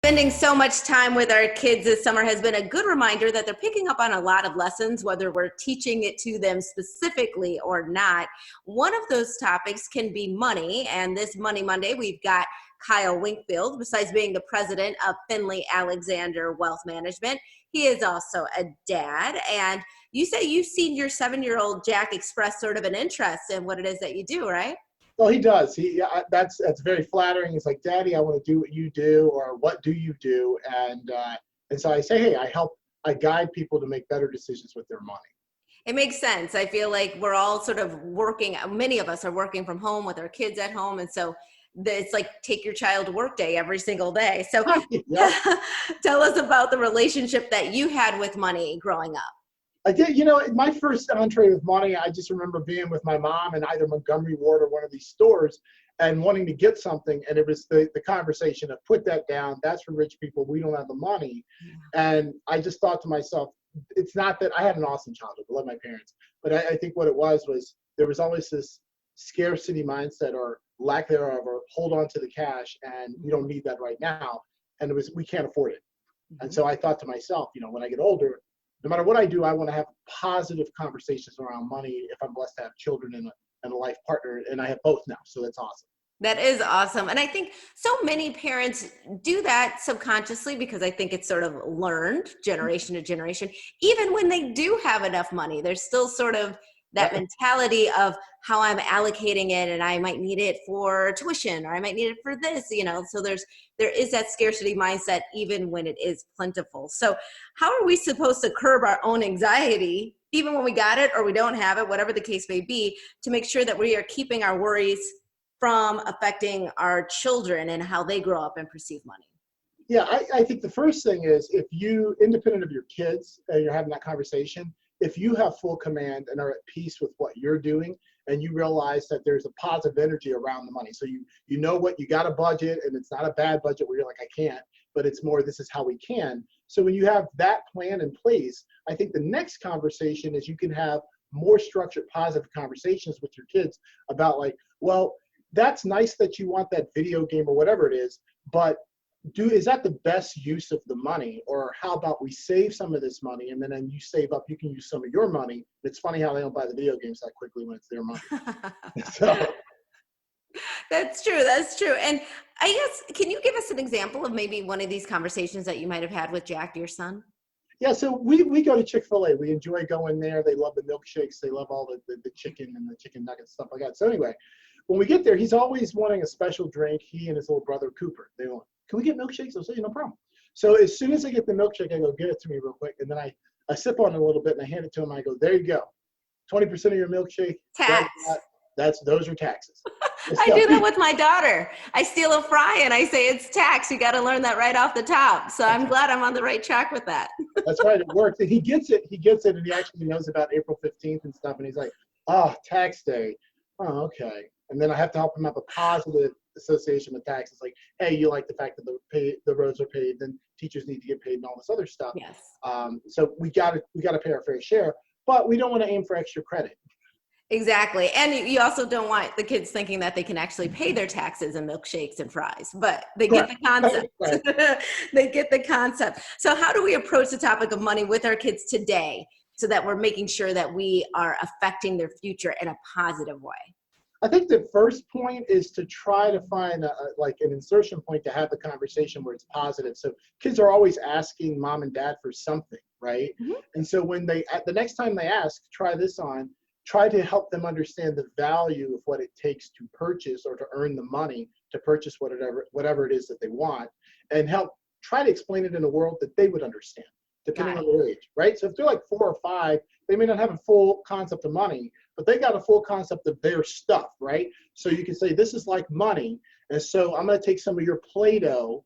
Spending so much time with our kids this summer has been a good reminder that they're picking up on a lot of lessons, whether we're teaching it to them specifically or not. One of those topics can be money, and this Money Monday, we've got Kyle Winkfield. Besides being the president of Finley Alexander Wealth Management, he is also a dad. And you say you've seen your 7-year-old Jack express sort of an interest in what it is that you do, right? Well, he does. That's very flattering. He's like, "Daddy, I want to do what you do," or "What do you do?" And so I say, "Hey, I guide people to make better decisions with their money." It makes sense. I feel like we're all sort of working, many of us are working from home with our kids at home. And so it's like take your child to work day every single day. So Yep. tell us about the relationship that you had with money growing up. I did. My first entree with money, I just remember being with my mom in either Montgomery Ward or one of these stores and wanting to get something. And it was the conversation of put that down. That's for rich people. We don't have the money. And I just thought to myself, it's not that I had an awesome childhood. I love my parents. But I think what it was there was always this scarcity mindset or lack thereof, or hold on to the cash and you don't need that right now. And we can't afford it. And so I thought to myself, when I get older, no matter what I do, I want to have positive conversations around money if I'm blessed to have children and a life partner. And I have both now. So that's awesome. That is awesome. And I think so many parents do that subconsciously because I think it's sort of learned generation to generation. Even when they do have enough money, there's still sort of that mentality of how I'm allocating it, and I might need it for tuition or I might need it for this, so there is that scarcity mindset even when it is plentiful. So how are we supposed to curb our own anxiety, even when we got it or we don't have it, whatever the case may be, to make sure that we are keeping our worries from affecting our children and how they grow up and perceive money? Yeah, I think the first thing is, if you, independent of your kids, and you're having that conversation, if you have full command and are at peace with what you're doing, and you realize that there's a positive energy around the money. So you know what, you got a budget, and it's not a bad budget where you're like, I can't, but it's more, this is how we can. So when you have that plan in place, I think the next conversation is you can have more structured, positive conversations with your kids about like, well, that's nice that you want that video game or whatever it is, but is that the best use of the money? Or how about we save some of this money, and then you save up, you can use some of your money. It's funny how they don't buy the video games that quickly when it's their money. So That's true. That's true. And I guess, can you give us an example of maybe one of these conversations that you might have had with Jack, your son? yeah, so we go to Chick-fil-A. We enjoy going there. They love the milkshakes. They love all the chicken and the chicken nuggets, stuff like that. So anyway, when we get there, he's always wanting a special drink. He and his little brother Cooper, they want, can we get milkshakes? I'll say, no problem. So as soon as I get the milkshake, I go, give it to me real quick. And then I sip on it a little bit and I hand it to him. I go, there you go. 20% of your milkshake. Tax. Those are taxes. I do that with my daughter. I steal a fry and I say it's tax. You got to learn that right off the top. So I'm glad I'm on the right track with that. That's right. It works. And he gets it. And he actually knows about April 15th and stuff. And he's like, oh, tax day. Oh, okay. And then I have to help him have a positive association with taxes. Like, hey, you like the fact that the roads are paved and teachers need to get paid and all this other stuff. Yes. So we got to pay our fair share, but we don't want to aim for extra credit. Exactly. And you also don't want the kids thinking that they can actually pay their taxes in milkshakes and fries, but they get the concept. Right. They get the concept. So how do we approach the topic of money with our kids today so that we're making sure that we are affecting their future in a positive way? I think the first point is to try to find like an insertion point to have the conversation where it's positive. So kids are always asking mom and dad for something, right? Mm-hmm. And so when the next time they ask, try to help them understand the value of what it takes to purchase or to earn the money to purchase whatever it is that they want, and try to explain it in a world that they would understand, depending on their age, right? So if they're like 4 or 5, they may not have a full concept of money, but they got a full concept of their stuff, right? So you can say, this is like money, and so I'm going to take some of your Play-Doh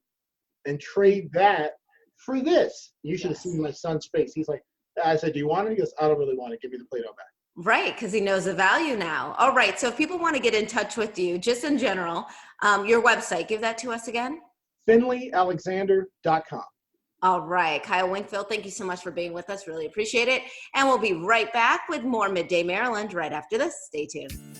and trade that for this. You should have seen my son's face. He's like, I said, do you want it? He goes, I don't really want it. Give me the Play-Doh back. Right, because he knows the value now. All right, so if people want to get in touch with you, just in general, your website, give that to us again. FinleyAlexander.com. All right, Kyle Winkfield, thank you so much for being with us. Really appreciate it. And we'll be right back with more Midday Maryland right after this. Stay tuned.